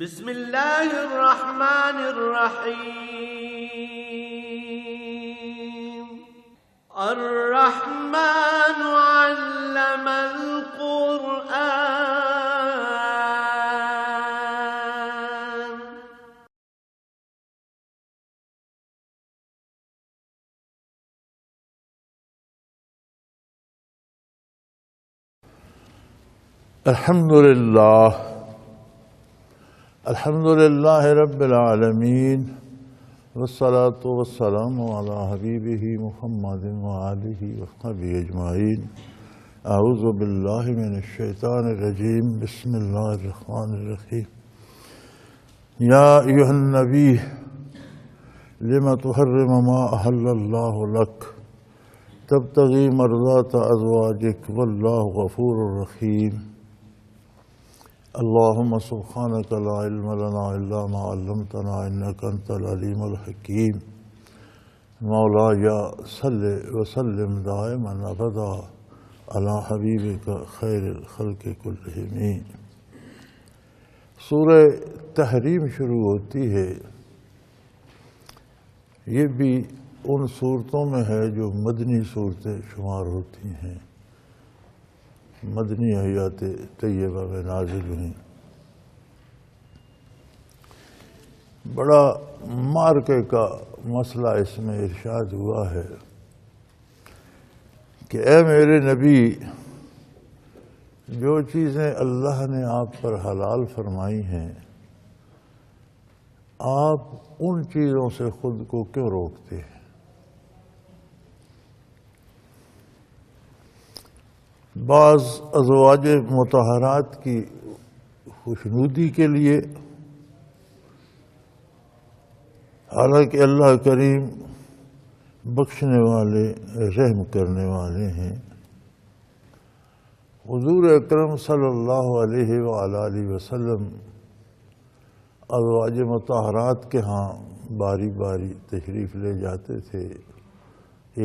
بسم الله الرحمن الرحيم الرحمن علم القرآن الحمد لله رب العالمين والصلاة والسلام على حبيبه محمد وآله وصحبه أجمعين. أعوذ بالله من الشيطان الرجيم. بسم الله الرحمن الرحيم. يا أيها النبي لم تحرم ما أحل الله لك تبتغي مرضات أزواجك والله غفور رحيم. اللهم سبحانك لا علم لنا إلا ما علمتنا إنك أنت العليم الحكيم. مولاي صل وسلم دائما أبدا على حبيبك خير الخلق كلهم. سورہ تحریم شروع ہوتی ہے. یہ بھی ان صورتوں میں ہے جو مدنی صورتیں شمار ہوتی ہیں، مدنی آیات طیبہ میں نازل ہوئیں. بڑا مارکے کا مسئلہ اس میں ارشاد ہوا ہے کہ اے میرے نبی، جو چیزیں اللہ نے آپ پر حلال فرمائی ہیں آپ ان چیزوں سے خود کو کیوں روکتے ہیں؟ بعض ازواج مطہرات کی خوشنودی کے لیے، حالانکہ اللہ کریم بخشنے والے رحم کرنے والے ہیں. حضور اکرم صلی اللہ علیہ وآلہ وسلم ازواج مطہرات کے ہاں باری باری تشریف لے جاتے تھے.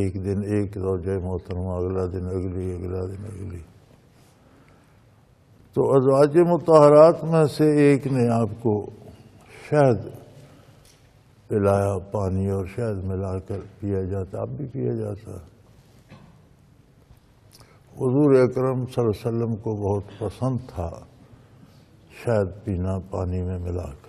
ایک دن ایک زوجہ محترمہ، اگلا دن اگلی، اگلا دن اگلی. تو ازواج مطہرات میں سے ایک نے آپ کو شہد پلایا، پانی اور شہد ملا کر پیا جاتا، اب بھی پیا جاتا. حضور اکرم صلی اللہ علیہ وسلم کو بہت پسند تھا شہد پینا پانی میں ملا کر.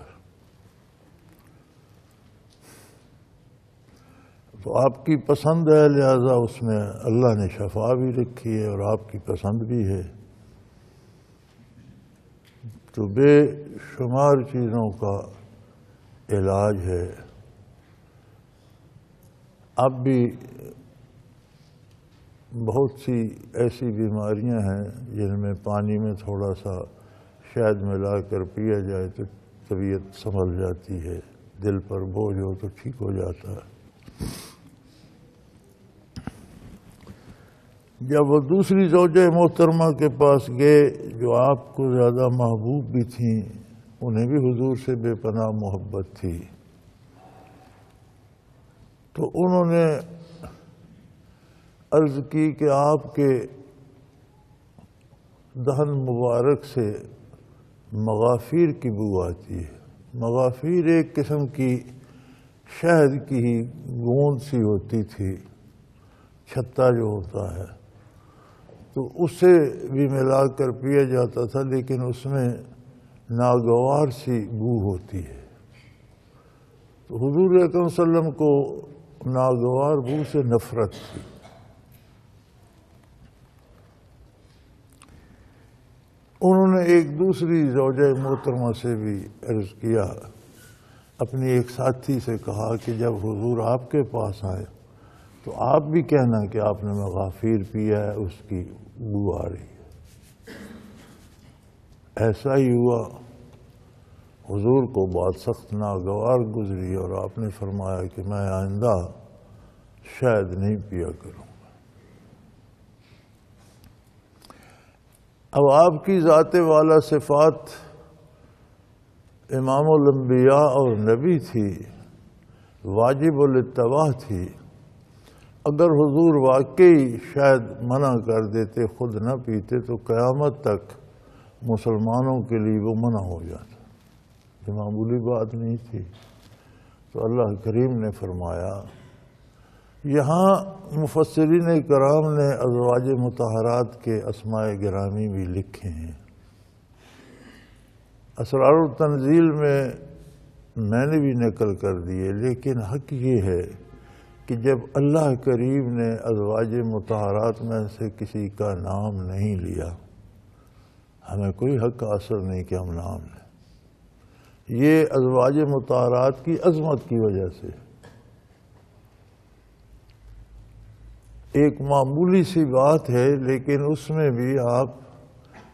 تو آپ کی پسند ہے، لہذا اس میں اللہ نے شفا بھی رکھی ہے اور آپ کی پسند بھی ہے. تو بے شمار چیزوں کا علاج ہے. اب بھی بہت سی ایسی بیماریاں ہیں جن میں پانی میں تھوڑا سا شہد ملا کر پیا جائے تو طبیعت سنبھل جاتی ہے، دل پر بوجھ ہو تو ٹھیک ہو جاتا ہے. جب وہ دوسری زوجہ محترمہ کے پاس گئے جو آپ کو زیادہ محبوب بھی تھیں، انہیں بھی حضور سے بے پناہ محبت تھی، تو انہوں نے عرض کی کہ آپ کے دہن مبارک سے مغافیر کی بو آتی ہے. مغافیر ایک قسم کی شہد کی ہی گوند سی ہوتی تھی، چھتا جو ہوتا ہے، تو اسے بھی ملا کر پیا جاتا تھا، لیکن اس میں ناگوار سی بو ہوتی ہے. تو حضور اکرم صلی اللہ علیہ وسلم کو ناگوار بو سے نفرت تھی. انہوں نے ایک دوسری زوجہ محترمہ سے بھی عرض کیا، اپنی ایک ساتھی سے کہا کہ جب حضور آپ کے پاس آئے تو آپ بھی کہنا کہ آپ نے مغافیر پیا ہے، اس کی بو آ رہی ہے. ایسا ہی ہوا. حضور کو بات سخت ناگوار گزری اور آپ نے فرمایا کہ میں آئندہ شاید نہیں پیا کروں. اب آپ کی ذات والا صفات امام الانبیاء اور نبی تھی، واجب الاتباع تھی. اگر حضور واقعی شاید منع کر دیتے، خود نہ پیتے، تو قیامت تک مسلمانوں کے لیے وہ منع ہو جاتا. یہ معمولی بات نہیں تھی۔ تو اللہ کریم نے فرمایا، یہاں مفسرین کرام نے ازواج مطہرات کے اسماء گرامی بھی لکھے ہیں۔ اسرار التنزیل میں نے بھی نقل کر دیے، لیکن حق یہ ہے کہ جب اللہ کریم نے ازواج مطہرات میں سے کسی کا نام نہیں لیا، ہمیں کوئی حق حاصل نہیں کہ ہم نام لیں۔ یہ ازواج مطہرات کی عظمت کی وجہ سے ایک معمولی سی بات ہے، لیکن اس میں بھی آپ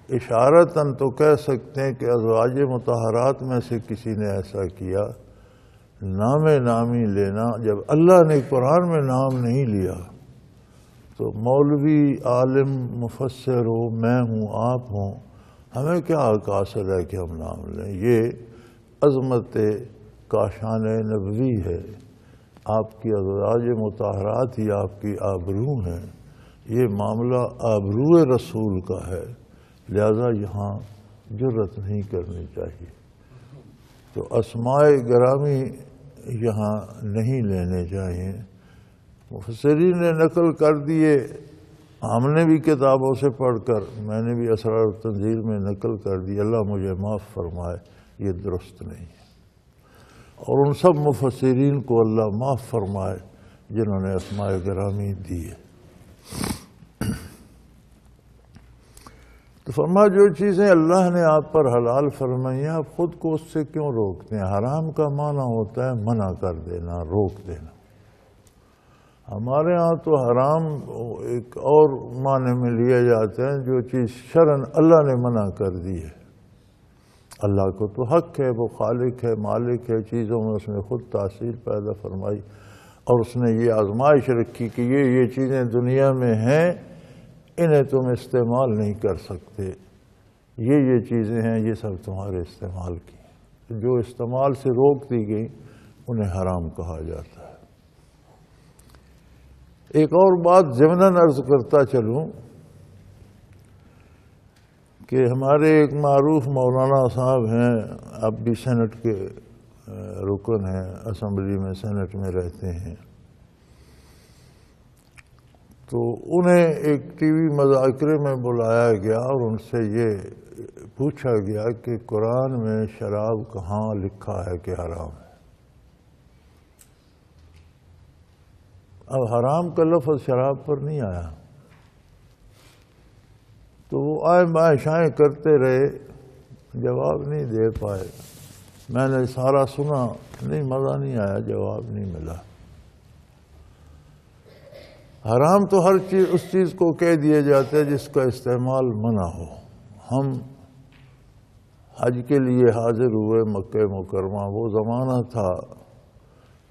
اشارتاً تو کہہ سکتے ہیں کہ ازواج مطہرات میں سے کسی نے ایسا کیا۔ نام نامی لینا، جب اللہ نے قرآن میں نام نہیں لیا تو مولوی، عالم، مفسر ہو، میں ہوں، آپ ہوں، ہمیں کیا حق حاصل ہے کہ ہم نام لیں؟ یہ عظمت کاشان نبوی ہے، آپ کی ازواج مطہرات ہی آپ کی آبرو ہیں، یہ معاملہ آبرو رسول کا ہے، لہذا یہاں جرت نہیں کرنی چاہیے۔ تو اسماء گرامی یہاں نہیں لینے چاہیے۔ مفسرین نے نقل کر دیے، ہم نے بھی کتابوں سے پڑھ کر، میں نے بھی اسرار التنزیل میں نقل کر دی، اللہ مجھے معاف فرمائے، یہ درست نہیں ہے۔ اور ان سب مفسرین کو اللہ معاف فرمائے جنہوں نے اسماء گرامی دی ہے۔ تو فرمایا جو چیزیں اللہ نے آپ پر حلال فرمائی ہیں، آپ خود کو اس سے کیوں روکتے ہیں؟ حرام کا معنی ہوتا ہے منع کر دینا، روک دینا۔ ہمارے ہاں تو حرام ایک اور معنی میں لیا جاتا ہے، جو چیز شرعاً اللہ نے منع کر دی ہے۔ اللہ کو تو حق ہے، وہ خالق ہے، مالک ہے، چیزوں میں اس نے خود تاثیر پیدا فرمائی، اور اس نے یہ آزمائش رکھی کہ یہ چیزیں دنیا میں ہیں، انہیں تم استعمال نہیں کر سکتے، یہ چیزیں ہیں، یہ سب تمہارے استعمال کی ہیں۔ جو استعمال سے روک دی گئی انہیں حرام کہا جاتا ہے۔ ایک اور بات ضمناً عرض کرتا چلوں کہ ہمارے ایک معروف مولانا صاحب ہیں، اب بھی سینٹ کے رکن ہیں، اسمبلی میں، سینٹ میں رہتے ہیں۔ تو انہیں ایک ٹی وی مذاکرے میں بلایا گیا اور ان سے یہ پوچھا گیا کہ قرآن میں شراب کہاں لکھا ہے کہ حرام ہے؟ اب حرام کا لفظ شراب پر نہیں آیا، تو وہ آئیں بائیں شائیں کرتے رہے، جواب نہیں دے پائے۔ میں نے سارا سنا، نہیں مزہ نہیں آیا، جواب نہیں ملا۔ حرام تو ہر چیز، اس چیز کو کہہ دیا جاتا ہے جس کا استعمال منع ہو۔ ہم حج کے لیے حاضر ہوئے مکہ مکرمہ، وہ زمانہ تھا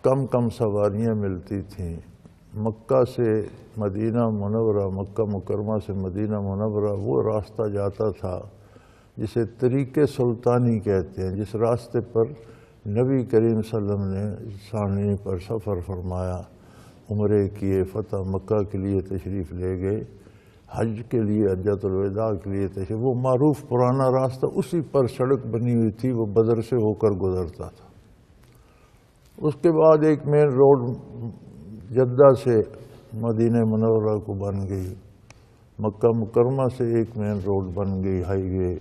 کم سواریاں ملتی تھیں، مکہ سے مدینہ منورہ، مکہ مکرمہ سے مدینہ منورہ وہ راستہ جاتا تھا جسے طریق سلطانی کہتے ہیں، جس راستے پر نبی کریم صلی اللہ علیہ وسلم نے ساڑھیں پر سفر فرمایا، عمرے کیے، فتح مکہ کے لیے تشریف لے گئے، حج کے لیے، حجۃ الوداع کے لیے تشریف، وہ معروف پرانا راستہ، اسی پر سڑک بنی ہوئی تھی، وہ بدر سے ہو کر گزرتا تھا۔ اس کے بعد ایک مین روڈ جدہ سے مدینہ منورہ کو بن گئی، مکہ مکرمہ سے ایک مین روڈ بن گئی، ہائی وے،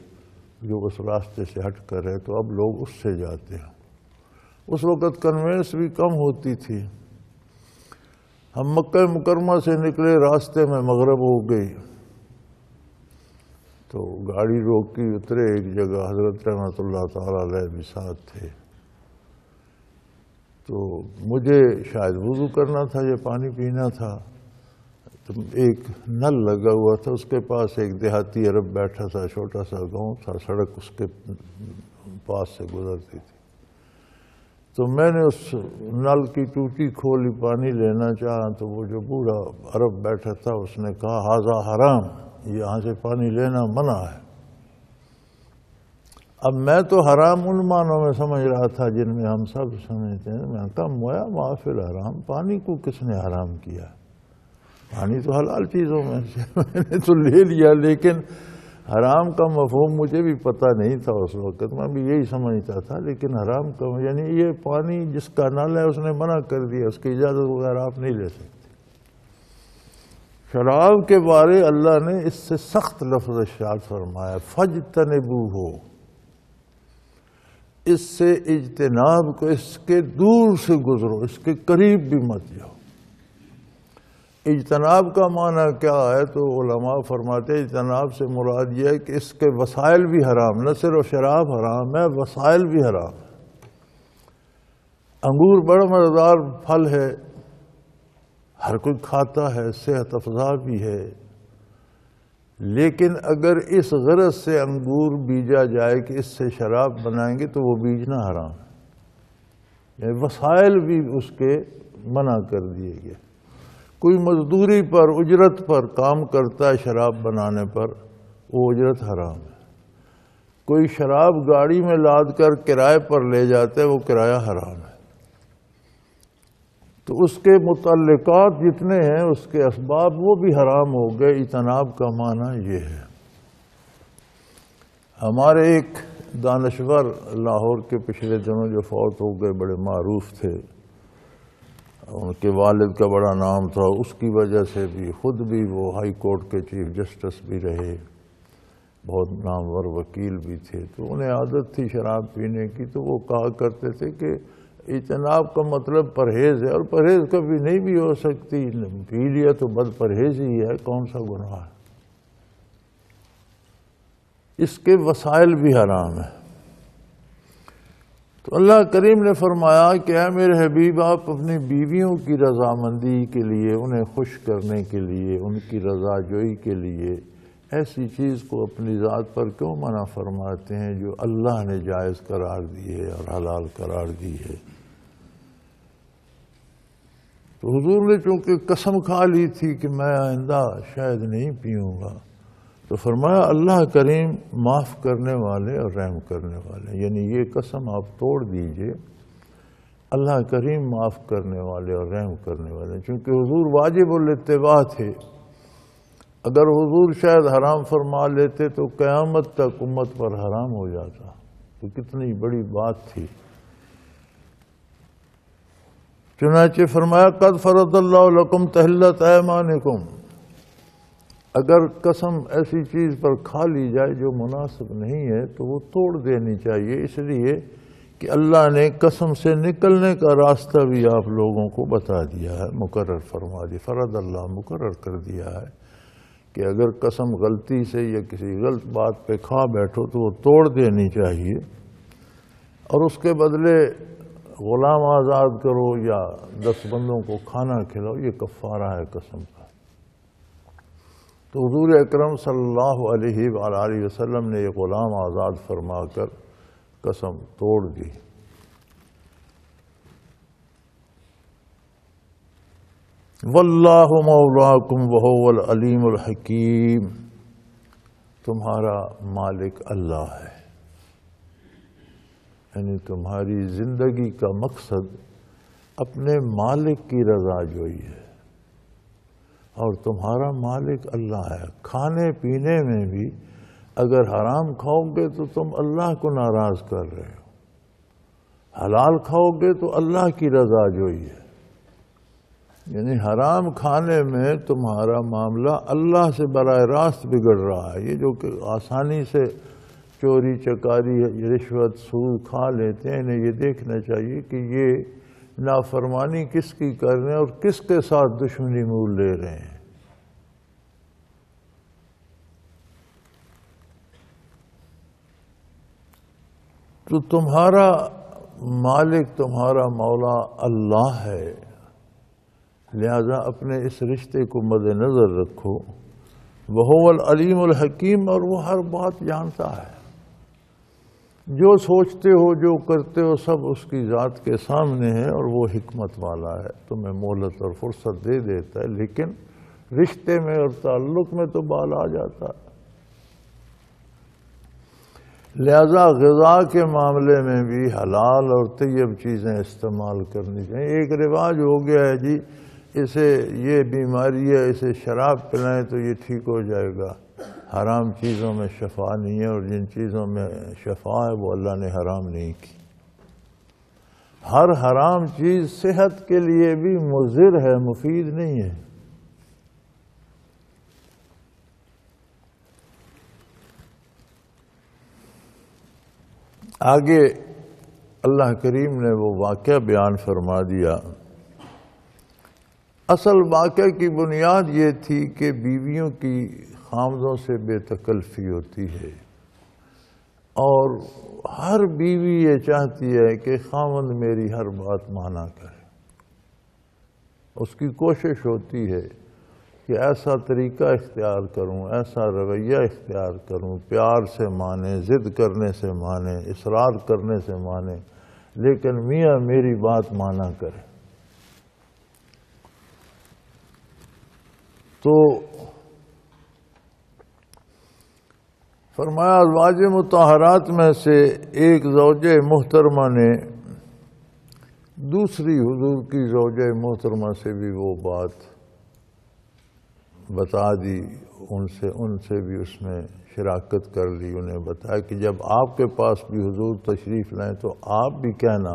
جو اس راستے سے ہٹ کر ہے، تو اب لوگ اس سے جاتے ہیں۔ اس وقت کنوینس بھی کم ہوتی تھی۔ ہم مکہ مکرمہ سے نکلے، راستے میں مغرب ہو گئی، تو گاڑی روکی، اترے ایک جگہ، حضرت رحمۃ اللہ تعالیٰ علیہ بھی ساتھ تھے۔ تو مجھے شاید وضو کرنا تھا یا پانی پینا تھا، تو ایک نل لگا ہوا تھا، اس کے پاس ایک دیہاتی عرب بیٹھا تھا، چھوٹا سا گاؤں تھا، سڑک اس کے پاس سے گزرتی تھی۔ تو میں نے اس نل کی ٹوٹی کھولی، پانی لینا چاہا، تو وہ جو بوڑھا عرب بیٹھا تھا اس نے کہا ھذا حرام، یہاں سے پانی لینا منع ہے۔ اب میں تو حرام ان معنوں میں سمجھ رہا تھا جن میں ہم سب سمجھتے ہیں۔ میں نے کہا مویا معاف الحرام، پانی کو کس نے حرام کیا؟ پانی تو حلال چیزوں میں سے، میں نے تو لے لیا، لیکن حرام کا مفہوم مجھے بھی پتہ نہیں تھا اس وقت، میں بھی یہی سمجھتا تھا، لیکن حرام کا یعنی یہ پانی جس کا نل ہے اس نے منع کر دیا، اس کی اجازت وغیرہ آپ نہیں لے سکتے۔ شراب کے بارے اللہ نے اس سے سخت لفظ ارشاد فرمایا، فَاجْتَنِبُوهُ، اس سے اجتناب کو، اس کے دور سے گزرو، اس کے قریب بھی مت جاؤ۔ اجتناب کا معنی کیا ہے؟ تو علماء فرماتے ہیں اجتناب سے مراد یہ ہے کہ اس کے وسائل بھی حرام، نہ صرف شراب حرام ہے، وسائل بھی حرام ہے۔ انگور بڑا مزیدار پھل ہے، ہر کوئی کھاتا ہے، صحت افزا بھی ہے، لیکن اگر اس غرض سے انگور بیجا جائے کہ اس سے شراب بنائیں گے تو وہ بیجنا حرام ہے، یعنی وسائل بھی اس کے منع کر دیے گئے۔ کوئی مزدوری پر، اجرت پر کام کرتا ہے شراب بنانے پر، وہ اجرت حرام ہے۔ کوئی شراب گاڑی میں لاد کر کرائے پر لے جاتا ہے، وہ کرایہ حرام ہے۔ تو اس کے متعلقات جتنے ہیں، اس کے اسباب وہ بھی حرام ہو گئے۔ اجتناب کا معنی یہ ہے۔ ہمارے ایک دانشور لاہور کے پچھلے دنوں جو فوت ہو گئے، بڑے معروف تھے، ان کے والد کا بڑا نام تھا، اس کی وجہ سے بھی خود بھی وہ ہائی کورٹ کے چیف جسٹس بھی رہے، بہت نامور وکیل بھی تھے، تو انہیں عادت تھی شراب پینے کی، تو وہ کہا کرتے تھے کہ اجتناب کا مطلب پرہیز ہے، اور پرہیز کبھی نہیں بھی ہو سکتی، پی لیا تو بد پرہیز ہی ہے، کون سا گناہ ہے۔ اس کے وسائل بھی حرام ہیں۔ تو اللہ کریم نے فرمایا کہ اے میرے حبیب، آپ اپنی بیویوں کی رضامندی کے لیے، انہیں خوش کرنے کے لیے، ان کی رضا جوئی کے لیے ایسی چیز کو اپنی ذات پر کیوں منع فرماتے ہیں جو اللہ نے جائز قرار دی ہے اور حلال قرار دی ہے؟ تو حضور نے چونکہ قسم کھا لی تھی کہ میں آئندہ شاید نہیں پیوں گا، تو فرمایا اللہ کریم معاف کرنے والے اور رحم کرنے والے، یعنی یہ قسم آپ توڑ دیجئے، اللہ کریم معاف کرنے والے اور رحم کرنے والے۔ چونکہ حضور واجب الاتباع تھے، اگر حضور شاید حرام فرما لیتے تو قیامت تک امت پر حرام ہو جاتا، تو کتنی بڑی بات تھی۔ چنانچہ فرمایا قد فرض اللہ لکم تحلۃ ایمانکم، اگر قسم ایسی چیز پر کھا لی جائے جو مناسب نہیں ہے تو وہ توڑ دینی چاہیے، اس لیے کہ اللہ نے قسم سے نکلنے کا راستہ بھی آپ لوگوں کو بتا دیا ہے، مقرر فرما دیا، فرض اللہ مقرر کر دیا ہے کہ اگر قسم غلطی سے یا کسی غلط بات پہ کھا بیٹھو تو وہ توڑ دینی چاہیے، اور اس کے بدلے غلام آزاد کرو یا 10 بندوں کو کھانا کھلاؤ، یہ کفارہ ہے قسم کا۔ تو حضور اکرم صلی اللہ علیہ وآلہ وسلم نے یہ غلام آزاد فرما کر قسم توڑ دی۔ واللہ مولاکم وہو العلیم الحکیم، تمہارا مالک اللہ ہے، یعنی تمہاری زندگی کا مقصد اپنے مالک کی رضا جوئی ہے، اور تمہارا مالک اللہ ہے۔ کھانے پینے میں بھی اگر حرام کھاؤ گے تو تم اللہ کو ناراض کر رہے ہو، حلال کھاؤ گے تو اللہ کی رضا جوئی ہے، یعنی حرام کھانے میں تمہارا معاملہ اللہ سے براہ راست بگڑ رہا ہے۔ یہ جو کہ آسانی سے چوری چکاری رشوت سود کھا لیتے ہیں، انہیں یہ دیکھنا چاہیے کہ یہ نافرمانی کس کی کر رہے ہیں اور کس کے ساتھ دشمنی مول لے رہے ہیں۔ تو تمہارا مالک، تمہارا مولا اللہ ہے، لہذا اپنے اس رشتے کو مد نظر رکھو۔ وہو العلیم الحکیم، اور وہ ہر بات جانتا ہے، جو سوچتے ہو جو کرتے ہو سب اس کی ذات کے سامنے ہے، اور وہ حکمت والا ہے، تمہیں مہلت اور فرصت دے دیتا ہے، لیکن رشتے میں اور تعلق میں تو بال آ جاتا ہے۔ لہذا غذا کے معاملے میں بھی حلال اور طیب چیزیں استعمال کرنی چاہیے۔ ایک رواج ہو گیا ہے جی اسے یہ بیماری ہے، اسے شراب پلائیں تو یہ ٹھیک ہو جائے گا، حرام چیزوں میں شفا نہیں ہے، اور جن چیزوں میں شفا ہے وہ اللہ نے حرام نہیں کی۔ ہر حرام چیز صحت کے لیے بھی مضر ہے، مفید نہیں ہے۔ آگے اللہ کریم نے وہ واقعہ بیان فرما دیا۔ اصل واقعہ کی بنیاد یہ تھی کہ بیویوں کی خامدوں سے بے تکلفی ہوتی ہے، اور ہر بیوی یہ چاہتی ہے کہ خامد میری ہر بات مانا کرے۔ اس کی کوشش ہوتی ہے کہ ایسا طریقہ اختیار کروں، ایسا رویہ اختیار کروں، پیار سے مانے، ضد کرنے سے مانے، اصرار کرنے سے مانے، لیکن میاں میری بات مانا کرے۔ تو فرمایا ازواج مطہرات میں سے ایک زوجہ محترمہ نے دوسری حضور کی زوجہ محترمہ سے بھی وہ بات بتا دی، ان سے بھی اس میں شراکت کر لی۔ انہیں بتایا کہ جب آپ کے پاس بھی حضور تشریف لائیں تو آپ بھی کہنا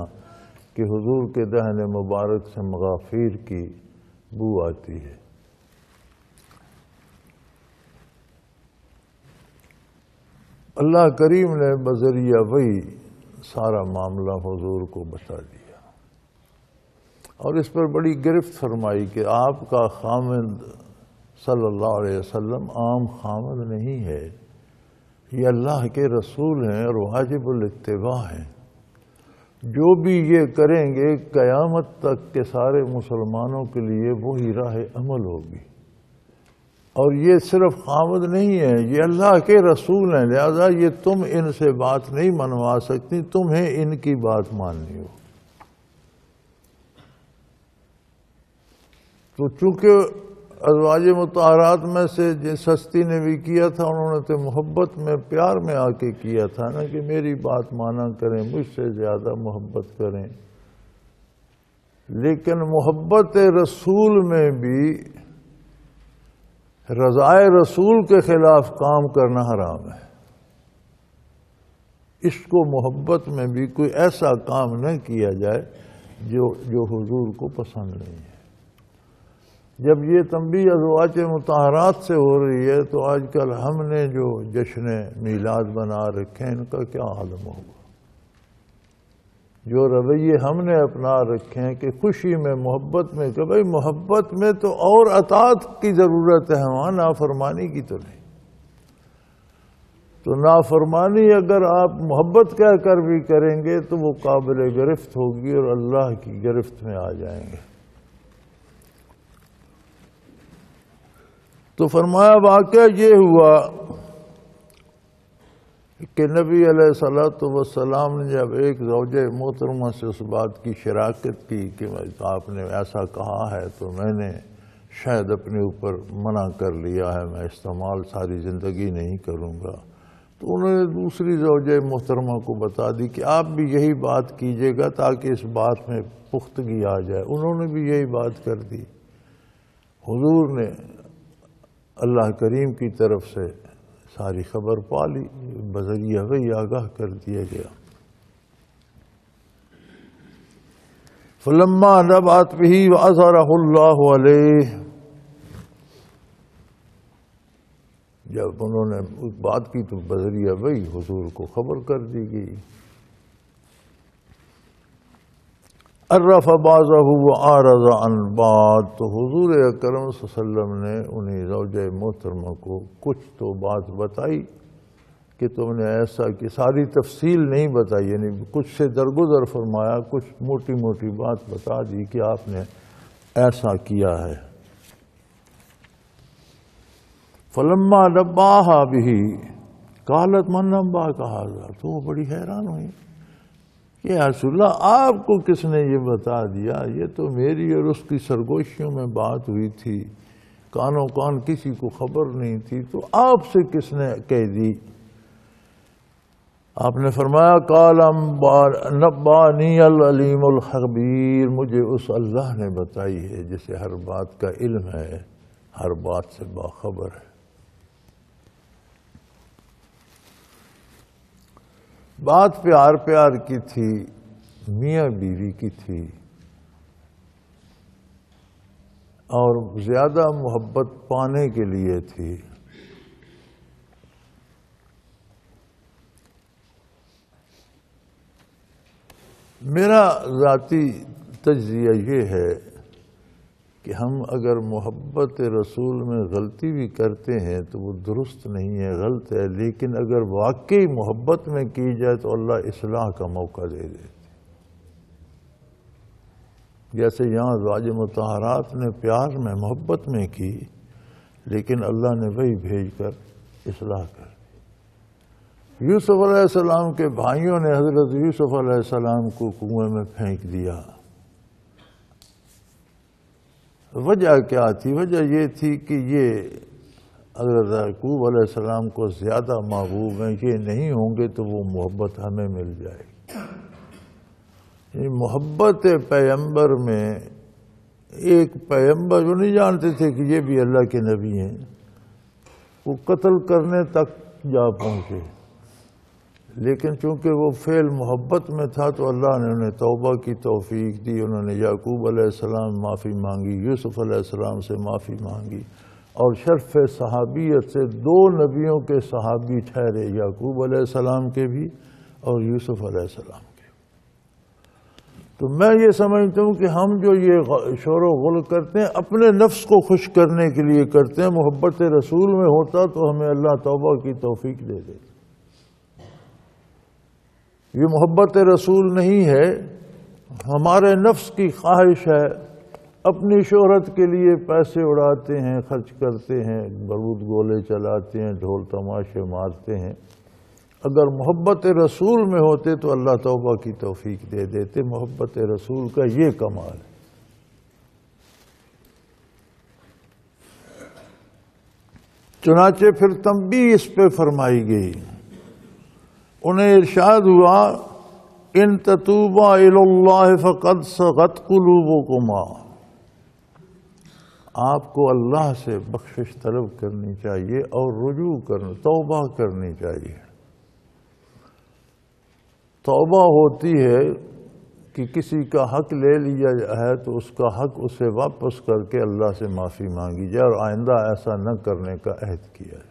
کہ حضور کے دہن مبارک سے مغافیر کی بو آتی ہے۔ اللہ کریم نے بذریعہ وحی سارا معاملہ حضور کو بتا دیا، اور اس پر بڑی گرفت فرمائی کہ آپ کا خامد صلی اللہ علیہ وسلم عام خامد نہیں ہے، یہ اللہ کے رسول ہیں اور واجب الاتباع ہیں۔ جو بھی یہ کریں گے قیامت تک کے سارے مسلمانوں کے لیے وہی راہ عمل ہوگی، اور یہ صرف خامد نہیں ہے، یہ اللہ کے رسول ہیں، لہذا یہ تم ان سے بات نہیں منوا سکتی، تمہیں ان کی بات ماننی ہو۔ تو چونکہ ازواج مطہرات میں سے جس ہستی نے بھی کیا تھا، انہوں نے تو محبت میں پیار میں آ کے کیا تھا نا کہ میری بات مانا کریں، مجھ سے زیادہ محبت کریں، لیکن محبت رسول میں بھی رضائے رسول کے خلاف کام کرنا حرام ہے۔ عشق و محبت میں بھی کوئی ایسا کام نہ کیا جائے جو حضور کو پسند نہیں ہے۔ جب یہ تنبیہ ازواج مطہرات سے ہو رہی ہے تو آج کل ہم نے جو جشن میلاد بنا رکھے ہیں ان کا کیا عالم ہوگا؟ جو رویے ہم نے اپنا رکھے ہیں کہ خوشی میں، محبت میں، کہ بھائی محبت میں تو اور اطاعت کی ضرورت ہے، وہاں نافرمانی کی تو نہیں۔ تو نافرمانی اگر آپ محبت کہہ کر بھی کریں گے تو وہ قابل گرفت ہوگی اور اللہ کی گرفت میں آ جائیں گے۔ تو فرمایا واقعہ یہ ہوا کہ نبی علیہ الصلوۃ والسلام نے جب ایک زوجہ محترمہ سے اس بات کی شراکت کی کہ آپ نے ایسا کہا ہے تو میں نے شاید اپنے اوپر منع کر لیا ہے، میں استعمال ساری زندگی نہیں کروں گا، تو انہوں نے دوسری زوجہ محترمہ کو بتا دی کہ آپ بھی یہی بات کیجیے گا تاکہ اس بات میں پختگی آ جائے۔ انہوں نے بھی یہی بات کر دی۔ حضور نے اللہ کریم کی طرف سے ساری خبر پا لی، بذریعہ وحی آگاہ کر دیا گیا۔ فلما نبأت به وأظهره اللہ علیہ، جب انہوں نے اس بات کی تو بذریعہ وحی حضور کو خبر کر دی گئی۔ عرف بعضہ وأعرض عن بعض، تو حضور اکرم صلی اللہ علیہ وسلم نے انہیں زوجہ محترمہ کو کچھ تو بات بتائی کہ تم نے ایسا کہ ساری تفصیل نہیں بتائی، یعنی کچھ سے درگزر فرمایا، کچھ موٹی موٹی بات بتا دی کہ آپ نے ایسا کیا ہے۔ فلما نبأها به قالت من نبأك هذا، تو وہ بڑی حیران ہوئی کہ یا رسول اللہ آپ کو کس نے یہ بتا دیا؟ یہ تو میری اور اس کی سرگوشیوں میں بات ہوئی تھی، کانوں کان کسی کو خبر نہیں تھی، تو آپ سے کس نے کہہ دی؟ آپ نے فرمایا قال نبأنی العلیم الخبیر، مجھے اس اللہ نے بتائی ہے جسے ہر بات کا علم ہے، ہر بات سے باخبر ہے۔ بات پیار پیار کی تھی، میاں بیوی کی تھی، اور زیادہ محبت پانے کے لیے تھی۔ میرا ذاتی تجزیہ یہ ہے کہ ہم اگر محبت رسول میں غلطی بھی کرتے ہیں تو وہ درست نہیں ہے، غلط ہے، لیکن اگر واقعی محبت میں کی جائے تو اللہ اصلاح کا موقع دے دیتے۔ جیسے یہاں ازواج مطہرات نے پیار میں محبت میں کی، لیکن اللہ نے وہی بھیج کر اصلاح کر دی۔ یوسف علیہ السلام کے بھائیوں نے حضرت یوسف علیہ السلام کو کنویں میں پھینک دیا۔ وجہ کیا تھی؟ وجہ یہ تھی کہ یہ حضرت یعقوب علیہ السلام کو زیادہ محبوب ہیں، یہ نہیں ہوں گے تو وہ محبت ہمیں مل جائے گی۔ محبت پیغمبر میں ایک پیغمبر جو نہیں جانتے تھے کہ یہ بھی اللہ کے نبی ہیں، وہ قتل کرنے تک جا پہنچے، لیکن چونکہ وہ فعل محبت میں تھا تو اللہ نے انہیں توبہ کی توفیق دی۔ انہوں نے یعقوب علیہ السلام معافی مانگی، یوسف علیہ السلام سے معافی مانگی، اور شرف صحابیت سے 2 نبیوں کے صحابی ٹھہرے، یعقوب علیہ السلام کے بھی اور یوسف علیہ السلام کے۔ تو میں یہ سمجھتا ہوں کہ ہم جو یہ شور و غل کرتے ہیں اپنے نفس کو خوش کرنے کے لیے کرتے ہیں، محبت رسول میں ہوتا تو ہمیں اللہ توبہ کی توفیق دے دیتا۔ یہ محبت رسول نہیں ہے، ہمارے نفس کی خواہش ہے، اپنی شہرت کے لیے پیسے اڑاتے ہیں، خرچ کرتے ہیں، بارود گولے چلاتے ہیں، ڈھول تماشے مارتے ہیں۔ اگر محبت رسول میں ہوتے تو اللہ توبہ کی توفیق دے دیتے۔ محبت رسول کا یہ کمال ہے۔ چنانچہ پھر تنبیہ اس پہ فرمائی گئی، انہیں ارشاد ہوا ان تتوبا الی اللہ فقد صغت قلوبکما، آپ کو اللہ سے بخشش طلب کرنی چاہیے اور رجوع کرنا، توبہ کرنی چاہیے۔ توبہ ہوتی ہے کہ کسی کا حق لے لیا ہے تو اس کا حق اسے واپس کر کے اللہ سے معافی مانگی جائے اور آئندہ ایسا نہ کرنے کا عہد کیا جائے۔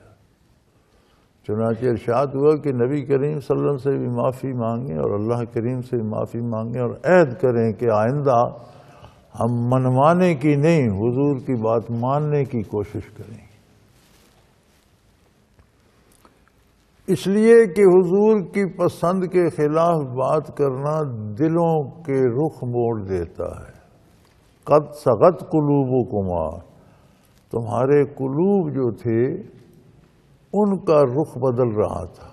چنانچہ ارشاد ہوا کہ نبی کریم صلی اللہ علیہ وسلم سے بھی معافی مانگیں اور اللہ کریم سے بھی معافی مانگیں اور عہد کریں کہ آئندہ ہم منوانے کی نہیں، حضور کی بات ماننے کی کوشش کریں گے۔ اس لیے کہ حضور کی پسند کے خلاف بات کرنا دلوں کے رخ موڑ دیتا ہے۔ قد صغت قلوبکما، تمہارے قلوب جو تھے ان کا رخ بدل رہا تھا،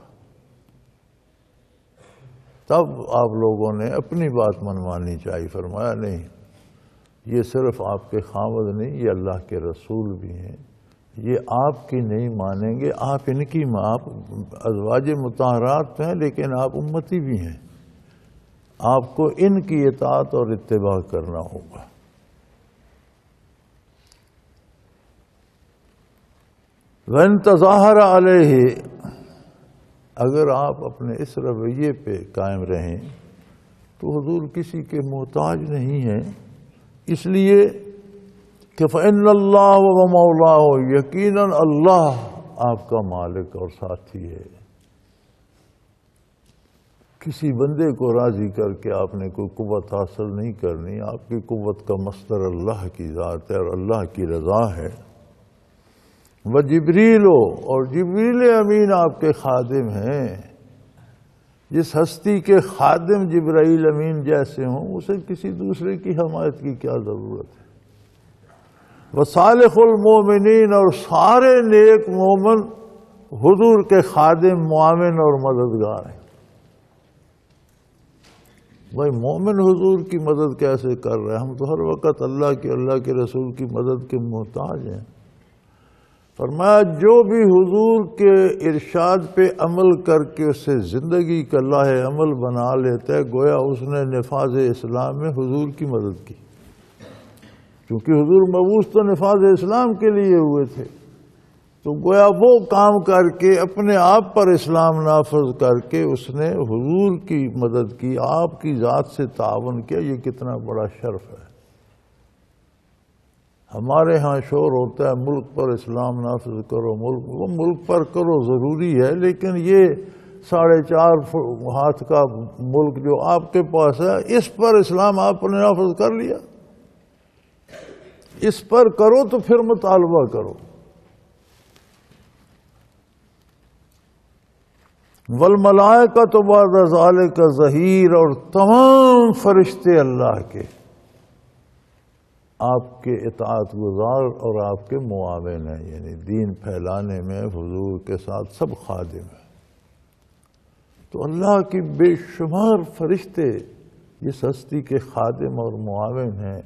تب آپ لوگوں نے اپنی بات منوانی چاہیے۔ فرمایا نہیں، یہ صرف آپ کے خاوند نہیں، یہ اللہ کے رسول بھی ہیں، یہ آپ کی نہیں مانیں گے، آپ ان کی آپ ازواج مطہرات ہیں لیکن آپ امتی بھی ہیں، آپ کو ان کی اطاعت اور اتباع کرنا ہوگا۔ وَإِن تَظَاهَرَ عَلَيْهِ، اگر آپ اپنے اس رویے پہ قائم رہیں تو حضور کسی کے محتاج نہیں ہیں، اس لیے کہ فَإِنَّ اللَّهَ وَمَوْلَاهُ، یقیناً اللہ آپ کا مالک اور ساتھی ہے۔ کسی بندے کو راضی کر کے آپ نے کوئی قوت حاصل نہیں کرنی، آپ کی قوت کا مصدر اللہ کی ذات ہے اور اللہ کی رضا ہے۔ وجبریل، اور جبریل امین آپ کے خادم ہیں۔ جس ہستی کے خادم جبرائیل امین جیسے ہوں اسے کسی دوسرے کی حمایت کی کیا ضرورت ہے۔ وصالح المومنین، اور سارے نیک مومن حضور کے خادم، معاون اور مددگار ہیں۔ بھائی مومن حضور کی مدد کیسے کر رہے ہیں؟ ہم تو ہر وقت اللہ کے رسول کی مدد کے محتاج ہیں۔ فرمایا جو بھی حضور کے ارشاد پہ عمل کر کے اسے زندگی کا لاہ عمل بنا لیتا ہے، گویا اس نے نفاذ اسلام میں حضور کی مدد کی، کیونکہ حضور مبعوث تو نفاذ اسلام کے لیے ہوئے تھے۔ تو گویا وہ کام کر کے اپنے آپ پر اسلام نافذ کر کے اس نے حضور کی مدد کی، آپ کی ذات سے تعاون کیا، یہ کتنا بڑا شرف ہے۔ ہمارے ہاں شور ہوتا ہے ملک پر اسلام نافذ کرو، وہ ملک پر کرو ضروری ہے، لیکن یہ 4.5 ہاتھ کا ملک جو آپ کے پاس ہے، اس پر اسلام آپ نے نافذ کر لیا، اس پر کرو تو پھر مطالبہ کرو۔ والملائکۃ بعد ذالک ظہیر، اور تمام فرشتے اللہ کے آپ کے اطاعت گزار اور آپ کے معاون ہیں، یعنی دین پھیلانے میں حضور کے ساتھ سب خادم ہیں۔ تو اللہ کی بے شمار فرشتے اس ہستی کے خادم اور معاون ہیں،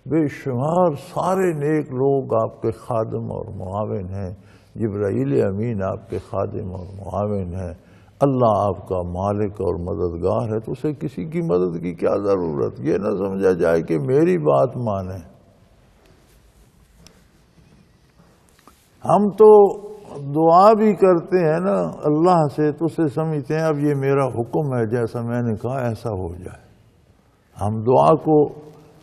بے شمار سارے نیک لوگ آپ کے خادم اور معاون ہیں، جبرائیل امین آپ کے خادم اور معاون ہیں۔ اللہ آپ کا مالک اور مددگار ہے، تو اسے کسی کی مدد کی کیا ضرورت؟ یہ نہ سمجھا جائے کہ میری بات مانے۔ ہم تو دعا بھی کرتے ہیں نا اللہ سے، تو اسے سمجھتے ہیں اب یہ میرا حکم ہے، جیسا میں نے کہا ایسا ہو جائے۔ ہم دعا کو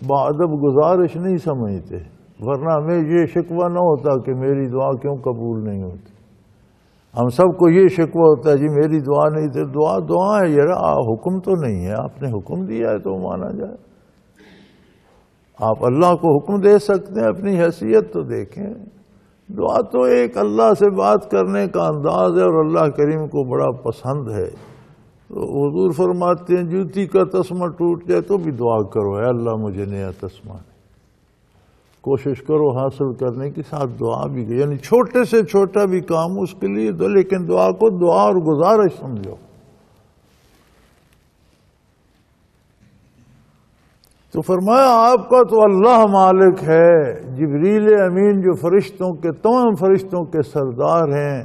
باادب گزارش نہیں سمجھتے، ورنہ ہمیں یہ شکوہ نہ ہوتا کہ میری دعا کیوں قبول نہیں ہوتی۔ ہم سب کو یہ شکوہ ہوتا ہے جی میری دعا نہیں تھی، دعا ہے یار، حکم تو نہیں ہے، آپ نے حکم دیا ہے تو مانا جائے۔ آپ اللہ کو حکم دے سکتے ہیں، اپنی حیثیت تو دیکھیں۔ دعا تو ایک اللہ سے بات کرنے کا انداز ہے، اور اللہ کریم کو بڑا پسند ہے۔ تو حضور فرماتے ہیں جوتی کا تسمہ ٹوٹ جائے تو بھی دعا کرو، اے اللہ مجھے نیا تسمہ دے۔ کوشش کرو حاصل کرنے کی، ساتھ دعا بھی، یعنی چھوٹے سے چھوٹا بھی کام اس کے لیے دو، لیکن دعا کو دعا اور گزارش سمجھو۔ تو فرمایا آپ کا تو اللہ مالک ہے، جبریل امین جو فرشتوں کے تمام فرشتوں کے سردار ہیں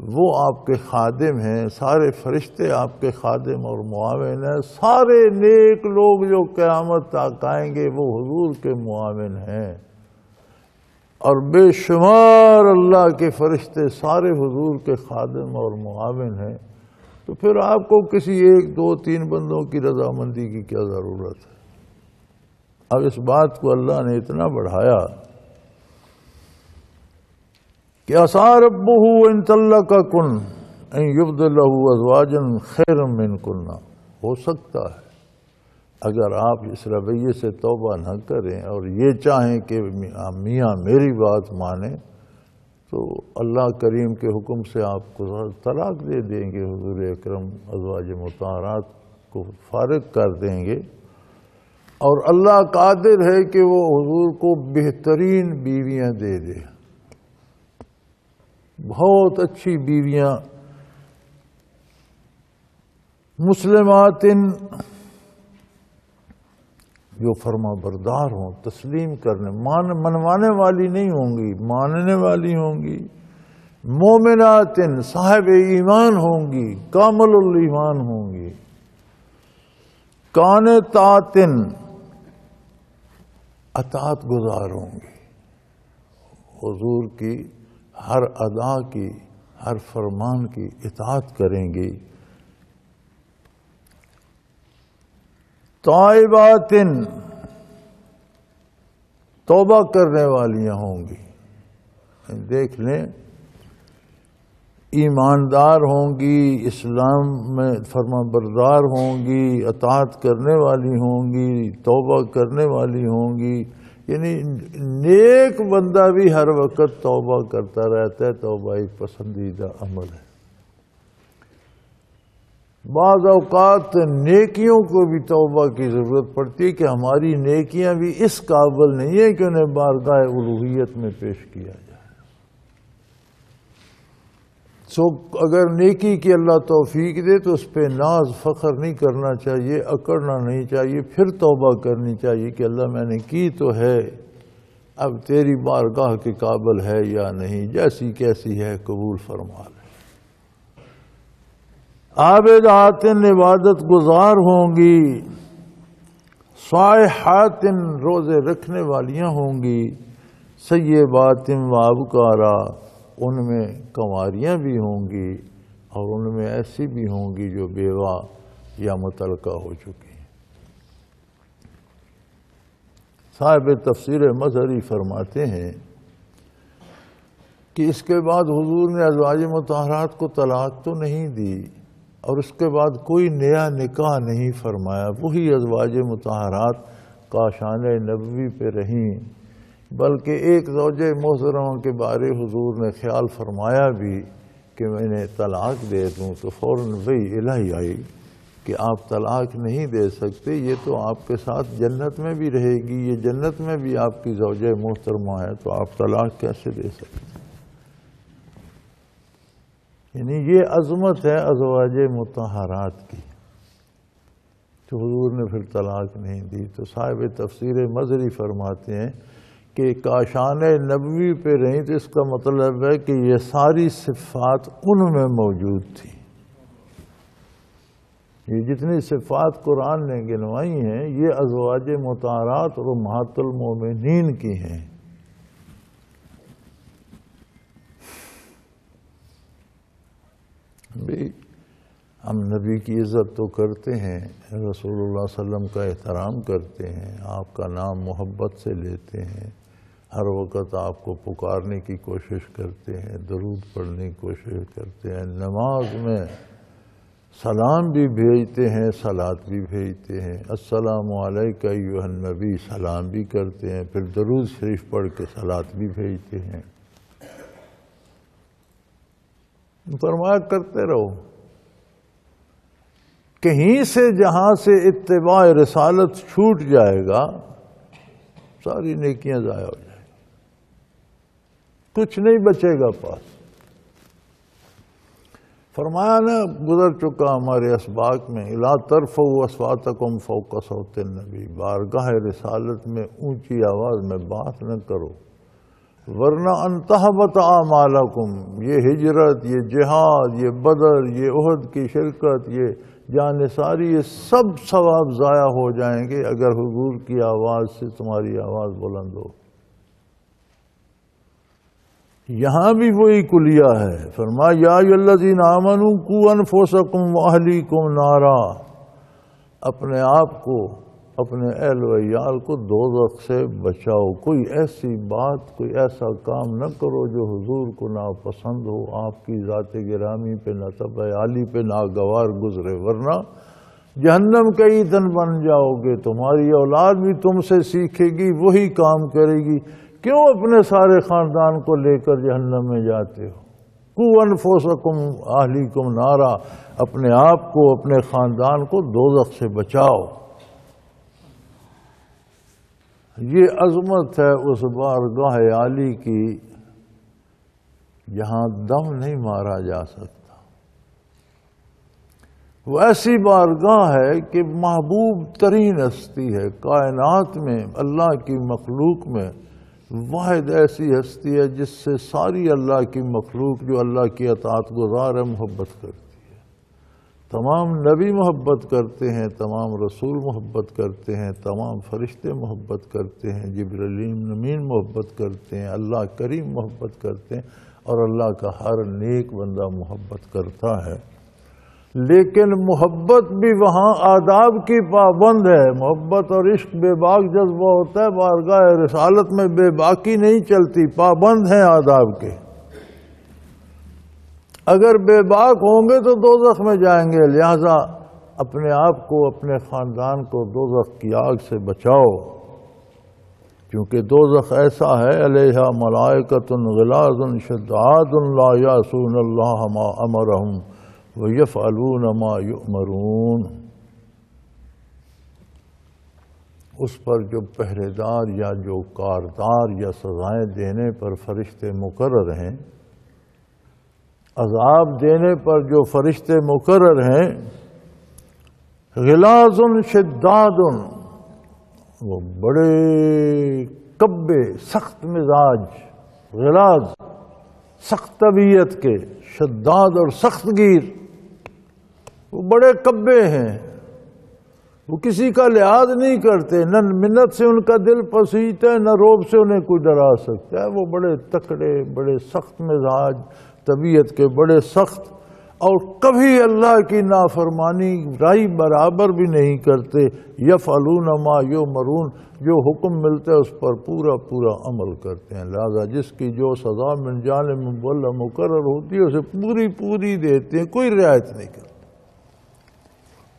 وہ آپ کے خادم ہیں، سارے فرشتے آپ کے خادم اور معاون ہیں، سارے نیک لوگ جو قیامت تک آئیں گے وہ حضور کے معاون ہیں، اور بے شمار اللہ کے فرشتے سارے حضور کے خادم اور معاون ہیں۔ تو پھر آپ کو کسی 1 2 3 بندوں کی رضامندی کی کیا ضرورت ہے؟ اب اس بات کو اللہ نے اتنا بڑھایا کہ عسیٰ ربہ ان طلقکن ان یبدلہ ازواجا خیرا منکن، ہو سکتا ہے اگر آپ اس رویے سے توبہ نہ کریں اور یہ چاہیں کہ میاں میری بات مانیں، تو اللہ کریم کے حکم سے آپ کو طلاق دے دیں گے، حضور اکرم ازواج مطہرات کو فارغ کر دیں گے، اور اللہ قادر ہے کہ وہ حضور کو بہترین بیویاں دے دے، بہت اچھی بیویاں، مسلمات جو فرما بردار ہوں، تسلیم کرنے منوانے والی نہیں ہوں گی، ماننے والی ہوں گی، مومنات صاحب ایمان ہوں گی، کامل الایمان ہوں گی، قانتات اطاعت گزار ہوں گی، حضور کی ہر ادا کی، ہر فرمان کی اطاعت کریں گی، تائبات توبہ کرنے والیاں ہوں گی، دیکھ لیں ایماندار ہوں گی، اسلام میں فرما بردار ہوں گی، اطاعت کرنے والی ہوں گی، توبہ کرنے والی ہوں گی، یعنی نیک بندہ بھی ہر وقت توبہ کرتا رہتا ہے، توبہ ایک پسندیدہ عمل ہے۔ بعض اوقات نیکیوں کو بھی توبہ کی ضرورت پڑتی ہے کہ ہماری نیکیاں بھی اس قابل نہیں ہے کہ انہیں بارگاہ الوہیت میں پیش کیا جائے۔ اگر نیکی کی اللہ توفیق دے تو اس پہ ناز فخر نہیں کرنا چاہیے، اکڑنا نہیں چاہیے، پھر توبہ کرنی چاہیے کہ اللہ میں نے کی تو ہے، اب تیری بارگاہ کے قابل ہے یا نہیں، جیسی کیسی ہے قبول فرما لے۔ عابدات عبادت گزار ہوں گی، صائحات روزے رکھنے والیاں ہوں گی، سیبات وابکارا ان میں کنواریاں بھی ہوں گی اور ان میں ایسی بھی ہوں گی جو بیوہ یا مطلقہ ہو چکی ہیں۔ صاحب تفسیر مظہری فرماتے ہیں کہ اس کے بعد حضور نے ازواج مطہرات کو طلاق تو نہیں دی اور اس کے بعد کوئی نیا نکاح نہیں فرمایا، وہی ازواج مطہرات کاشان نبوی پہ رہیں، بلکہ ایک زوجہ محترمہ کے بارے حضور نے خیال فرمایا بھی کہ میں نے طلاق دے دوں تو فوراً وہی الہی آئی کہ آپ طلاق نہیں دے سکتے، یہ تو آپ کے ساتھ جنت میں بھی رہے گی، یہ جنت میں بھی آپ کی زوجہ محترمہ ہے، تو آپ طلاق کیسے دے سکتے؟ یعنی یہ عظمت ہے ازواج مطہرات کی، تو حضور نے پھر طلاق نہیں دی۔ تو صاحب تفسیر مظہری فرماتے ہیں کہ کاشان نبوی پہ رہیں، تو اس کا مطلب ہے کہ یہ ساری صفات ان میں موجود تھی۔ یہ جتنی صفات قرآن نے گنوائی ہیں یہ ازواج مطہرات اور امہات المومنین کی ہیں۔ بھی ہم نبی کی عزت تو کرتے ہیں، رسول اللہ صلی اللہ علیہ وسلم کا احترام کرتے ہیں، آپ کا نام محبت سے لیتے ہیں، ہر وقت آپ کو پکارنے کی کوشش کرتے ہیں، درود پڑھنے کی کوشش کرتے ہیں، نماز میں سلام بھی بھیجتے ہیں، صلات بھی بھیجتے ہیں، السلام علیکہ ایھا النبی سلام بھی کرتے ہیں، پھر درود شریف پڑھ کے صلات بھی بھیجتے ہیں۔ فرمایا کرتے رہو، کہیں سے جہاں سے اتباع رسالت چھوٹ جائے گا ساری نیکیاں ضائع ہو جائیں گی، کچھ نہیں بچے گا پاس۔ فرمایا نا گزر چکا ہمارے اسباق میں، لا ترفعوا اصواتکم فوق صوت النبی، بارگاہ رسالت میں اونچی آواز میں بات نہ کرو، ورنہ ان تحبط اعمالکم، یہ ہجرت، یہ جہاد، یہ بدر، یہ احد کی شرکت، یہ جانثاری، یہ سب ثواب ضائع ہو جائیں گے اگر حضور کی آواز سے تمہاری آواز بلند ہو۔ یہاں بھی وہی کلیہ ہے، فرمایا یا ایھا الذین آمنوا قوا انفسکم واہلیکم نارا، اپنے آپ کو، اپنے اہل و عیال کو دوزخ سے بچاؤ۔ کوئی ایسی بات، کوئی ایسا کام نہ کرو جو حضور کو ناپسند ہو، آپ کی ذات گرامی پہ، نسب عالی پہ ناگوار گزرے، ورنہ جہنم کے ایندھن بن جاؤ گے۔ تمہاری اولاد بھی تم سے سیکھے گی، وہی کام کرے گی، کیوں اپنے سارے خاندان کو لے کر جہنم میں جاتے ہو؟ قوا انفسکم واہلیکم نارا، اپنے آپ کو، اپنے خاندان کو دوزخ سے بچاؤ۔ یہ عظمت ہے اس بارگاہ عالی کی جہاں دم نہیں مارا جا سکتا۔ وہ ایسی بارگاہ ہے کہ محبوب ترین ہستی ہے کائنات میں، اللہ کی مخلوق میں واحد ایسی ہستی ہے جس سے ساری اللہ کی مخلوق جو اللہ کی اطاعت گزار ہے محبت کرتی ہے۔ تمام نبی محبت کرتے ہیں، تمام رسول محبت کرتے ہیں، تمام فرشتے محبت کرتے ہیں، جبرائیل امین محبت کرتے ہیں، اللہ کریم محبت کرتے ہیں، اور اللہ کا ہر نیک بندہ محبت کرتا ہے۔ لیکن محبت بھی وہاں آداب کی پابند ہے۔ محبت اور عشق بے باک جذبہ ہوتا ہے، بارگاہ رسالت میں بے باکی نہیں چلتی، پابند ہیں آداب کے۔ اگر بے باک ہوں گے تو دوزخ میں جائیں گے، لہذا اپنے آپ کو، اپنے خاندان کو دوزخ کی آگ سے بچاؤ، کیونکہ دوزخ ایسا ہے علیہا ملائکۃ غلاظ شداد لا یعصون اللہ ما امرہم وَيَفْعَلُونَ مَا يُؤْمَرُونَ۔ اس پر جو پہرے دار یا جو کاردار یا سزائیں دینے پر فرشتے مقرر ہیں، عذاب دینے پر جو فرشتے مقرر ہیں، غلاظ شداد، وہ بڑے کبے، سخت مزاج، غلاظ سخت طبیعت کے، شداد اور سخت گیر، وہ بڑے کبے ہیں، وہ کسی کا لحاظ نہیں کرتے، نہ منت سے ان کا دل پسیتا ہے، نہ روب سے انہیں کوئی ڈرا سکتا ہے۔ وہ بڑے تکڑے، بڑے سخت مزاج طبیعت کے، بڑے سخت، اور کبھی اللہ کی نافرمانی رائی برابر بھی نہیں کرتے۔ یفعلون ما یؤمرون، جو حکم ملتا ہے اس پر پورا پورا عمل کرتے ہیں۔ لہذا جس کی جو سزا من جانب مولہ مقرر ہوتی ہے اسے پوری پوری دیتے ہیں، کوئی رعایت نہیں کرتے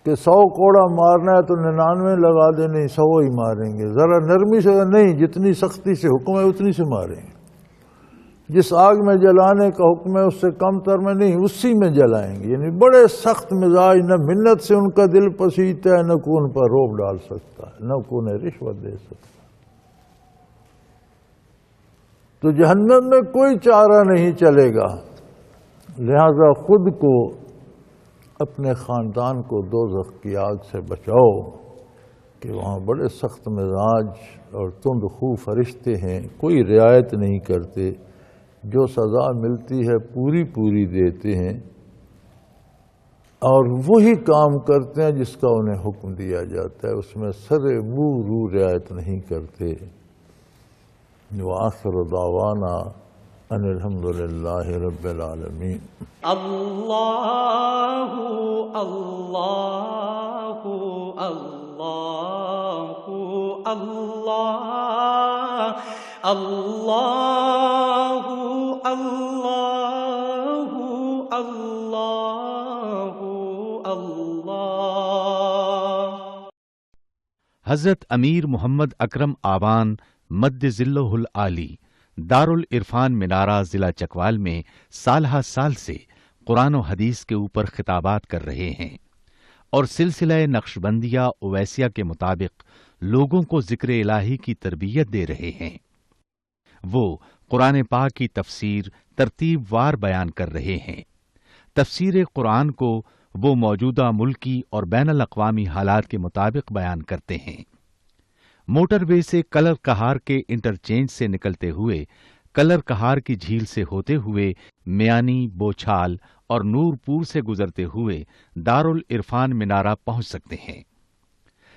کہ 100 کوڑا مارنا ہے تو 99 لگا دیں، نہیں 100 ہی ماریں گے، ذرا نرمی سے نہیں، جتنی سختی سے حکم ہے اتنی سے ماریں گے۔ جس آگ میں جلانے کا حکم ہے اس سے کم تر میں نہیں، اسی میں جلائیں گے۔ یعنی بڑے سخت مزاج، نہ منت سے ان کا دل پسیتا ہے، نہ کوئی ان پر روب ڈال سکتا ہے، نہ کوئی انہیں رشوت دے سکتا۔ تو جہنم میں کوئی چارہ نہیں چلے گا، لہذا خود کو، اپنے خاندان کو دوزخ کی آگ سے بچاؤ، کہ وہاں بڑے سخت مزاج اور تند خو فرشتے ہیں، کوئی رعایت نہیں کرتے، جو سزا ملتی ہے پوری پوری دیتے ہیں، اور وہی کام کرتے ہیں جس کا انہیں حکم دیا جاتا ہے، اس میں سرے منہ روح رعایت نہیں کرتے۔ وآخر دعوانا ان الحمدللہ رب العالمین۔ اللہ اللہ اللہ اللہ اللہ اللہ اللہ اللہ۔ حضرت امیر محمد اکرم آوان مد ذلہ العالی دارالعرفان منارہ ضلع چکوال میں سالہ سال سے قرآن و حدیث کے اوپر خطابات کر رہے ہیں اور سلسلہ نقشبندیہ اویسیہ کے مطابق لوگوں کو ذکر الہی کی تربیت دے رہے ہیں۔ وہ قرآن پاک کی تفسیر ترتیب وار بیان کر رہے ہیں۔ تفسیر قرآن کو وہ موجودہ ملکی اور بین الاقوامی حالات کے مطابق بیان کرتے ہیں۔ موٹر وے سے کلر کہار کے انٹرچینج سے نکلتے ہوئے، کلر کہار کی جھیل سے ہوتے ہوئے، میانی، بوچھال اور نور پور سے گزرتے ہوئے دارالعرفان منارہ پہنچ سکتے ہیں۔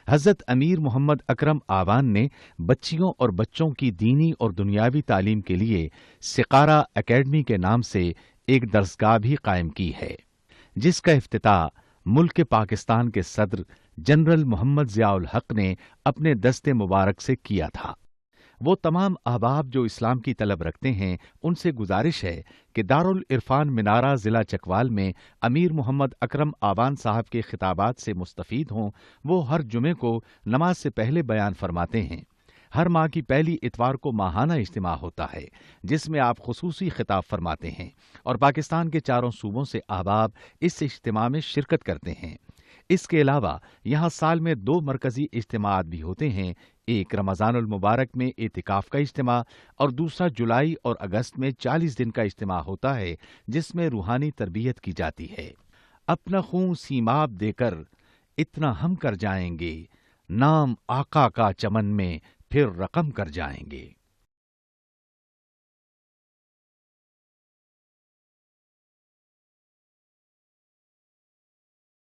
حضرت امیر محمد اکرم آوان نے بچیوں اور بچوں کی دینی اور دنیاوی تعلیم کے لیے سقارہ اکیڈمی کے نام سے ایک درسگاہ بھی قائم کی ہے، جس کا افتتاح ملک پاکستان کے صدر جنرل محمد ضیاء الحق نے اپنے دست مبارک سے کیا تھا۔ وہ تمام احباب جو اسلام کی طلب رکھتے ہیں ان سے گزارش ہے کہ دارالعرفان منارہ ضلع چکوال میں امیر محمد اکرم آوان صاحب کے خطابات سے مستفید ہوں۔ وہ ہر جمعے کو نماز سے پہلے بیان فرماتے ہیں۔ ہر ماہ کی پہلی اتوار کو ماہانہ اجتماع ہوتا ہے جس میں آپ خصوصی خطاب فرماتے ہیں اور پاکستان کے چاروں صوبوں سے احباب اس اجتماع میں شرکت کرتے ہیں۔ اس کے علاوہ یہاں سال میں 2 مرکزی اجتماعات بھی ہوتے ہیں، ایک رمضان المبارک میں اعتکاف کا اجتماع اور دوسرا جولائی اور اگست میں 40 دن کا اجتماع ہوتا ہے جس میں روحانی تربیت کی جاتی ہے۔ اپنا خون سیماب دے کر اتنا ہم کر جائیں گے، نام آقا کا چمن میں پھر رقم کر جائیں گے۔